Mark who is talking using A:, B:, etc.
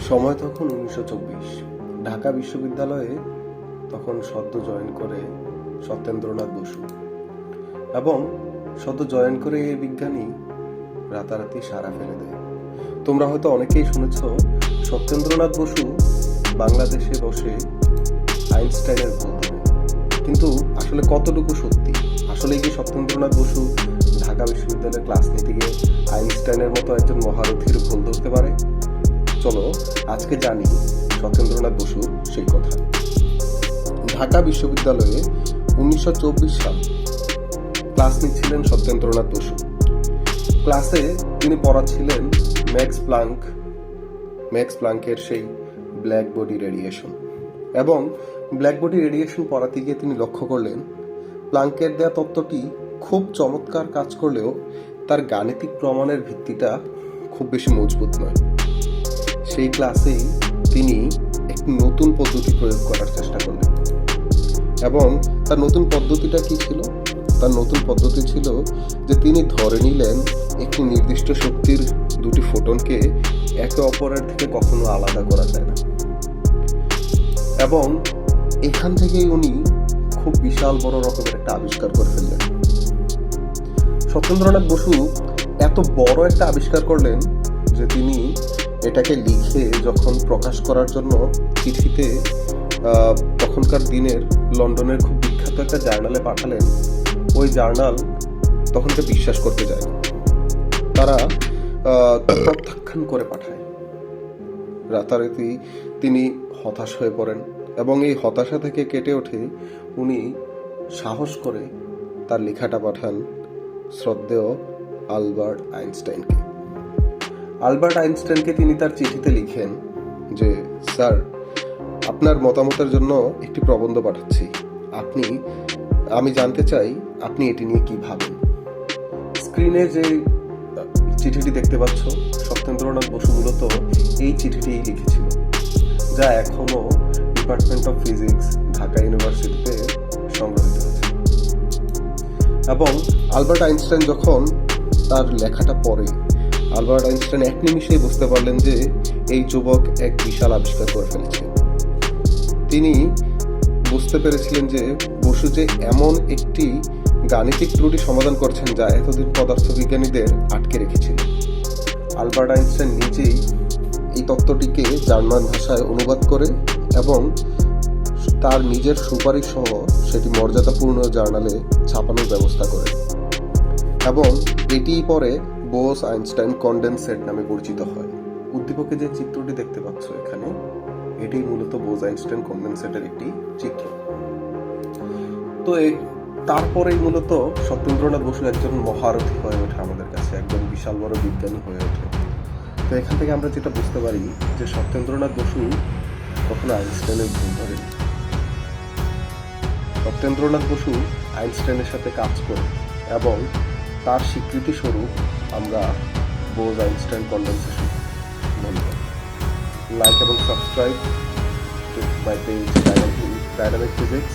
A: সময় তখন 1924। ঢাকা বিশ্ববিদ্যালয়ে তখন সদ্য জয়েন করে সত্যেন্দ্রনাথ বসু, এবং সদ্য জয়েন করে এই বিজ্ঞানী রাতারাতি সাড়া ফেলে দেয়। তোমরা হয়তো অনেকেই শুনেছ সত্যেন্দ্রনাথ বসু বাংলাদেশে বসে আইনস্টাইনের ভুল ধরে, কিন্তু আসলে কতটুকু সত্যি? আসলে কি সত্যেন্দ্রনাথ বসু ঢাকা বিশ্ববিদ্যালয়ে ক্লাস নিতে গিয়ে আইনস্টাইনের মতো একজন মহারথীর ভুল ধরতে পারে? চলো আজকে জানি সত্যেন্দ্রনাথ বসুর সেই কথা। ঢাকা বিশ্ববিদ্যালয়ে 1924 সাল ক্লাস নিচ্ছিলেন সত্যেন্দ্রনাথ বসু। ক্লাসে তিনি পড়াচ্ছিলেন ম্যাক্স প্লাঙ্কের সেই ব্ল্যাক বডি রেডিয়েশন, এবং ব্ল্যাক বডি রেডিয়েশন পড়াতে গিয়ে তিনি লক্ষ্য করলেন প্লাঙ্কের দেয়া তত্ত্বটি খুব চমৎকার কাজ করলেও তার গাণিতিক প্রমাণের ভিত্তিটা খুব বেশি মজবুত নয়। সেই ক্লাসেই তিনি একটি নতুন পদ্ধতি প্রয়োগ করার চেষ্টা করলেন, এবং তার নতুন পদ্ধতিটা কি ছিল? তার নতুন পদ্ধতি ছিল যে তিনি ধরে নিলেন একটি নির্দিষ্ট শক্তির দুটি ফোটনকে একে অপরের থেকে কখনো আলাদা করা যায় না, এবং এখান থেকেই উনি খুব বিশাল বড় রকমের একটা আবিষ্কার করে ফেললেন। সত্যেন্দ্রনাথ বসু এত বড় একটা আবিষ্কার করলেন যে তিনি এটাকে লিখে যখন প্রকাশ করার জন্য চিঠিতে তখনকার দিনের লন্ডনের খুব বিখ্যাত একটা জার্নালে পাঠালেন, ওই জার্নাল তখন তো বিশ্বাস করতে যায়, তারা প্রত্যাখ্যান করে পাঠায়। রাতারাতি তিনি হতাশ হয়ে পড়েন, এবং এই হতাশা থেকে কেটে ওঠে উনি সাহস করে তার লেখাটা পাঠান শ্রদ্ধেয় আলবার্ট আইনস্টাইনকে। আলবার্ট আইনস্টাইনকে তিনি তার চিঠিতে লিখেন যে, স্যার, আপনার মতামতের জন্য একটি প্রবন্ধ পাঠাচ্ছি, আমি জানতে চাই আপনি এটি নিয়ে কি ভাবেন। স্ক্রিনে যে চিঠিটি দেখতে পাচ্ছ, সত্যেন্দ্রনাথ বসু মূলত এই চিঠিটি লিখেছিল, যা এখনো ডিপার্টমেন্ট অফ ফিজিক্স, ঢাকা ইউনিভার্সিটিতে সংগ্রহিত আছে। এবং আলবার্ট আইনস্টাইন যখন তার লেখাটা পড়ে, আলবার্ট আইনস্টাইন এক নিমিষেই বুঝতে পারলেন যে এই যুবক এক বিশাল আবিষ্কার করে ফেলেছে। তিনি বুঝতে পেরেছিলেন যে বসু যে এমন একটি গাণিতিক ত্রুটি সমাধান করছেন যা এতদিন পদার্থবিজ্ঞানীদের আটকে রেখেছিল। আলবার্ট আইনস্টাইন নিজেই এই তত্ত্বটিকে জার্মান ভাষায় অনুবাদ করে এবং তার নিজের সুপারিশ সহ সেটি মর্যাদাপূর্ণ জার্নালে ছাপানোর ব্যবস্থা করেন, এবং এটি পরে বোস আইনস্টাইন কন্ডেনসেট নামে পরিচিত হয়। উদ্দীপকে যে চিত্রটি দেখতে পাচ্ছ এখানে, এটি মূলত বোস আইনস্টাইন কন্ডেনসেটের একটি চিত্র। তো তারপরেই মূলত সত্যেন্দ্রনাথ বসু একজন মহারথী হয়ে ওঠে আমাদের কাছে, একজন বিশাল বড় বিজ্ঞানী হয়ে ওঠে। তো এখান থেকে আমরা যেটা বুঝতে পারি যে সত্যেন্দ্রনাথ বসু কখনো আইনস্টাইনের ভুল ধরেনি। সত্যেন্দ্রনাথ বসু আইনস্টাইনের সাথে কাজ করে, এবং তার স্বীকৃতি স্বরূপ আমরা বোস আইনস্টাইন কন্ডেনসেশন ধন্যবাদ। লাইক এবং subscribe to my page dynamic physics.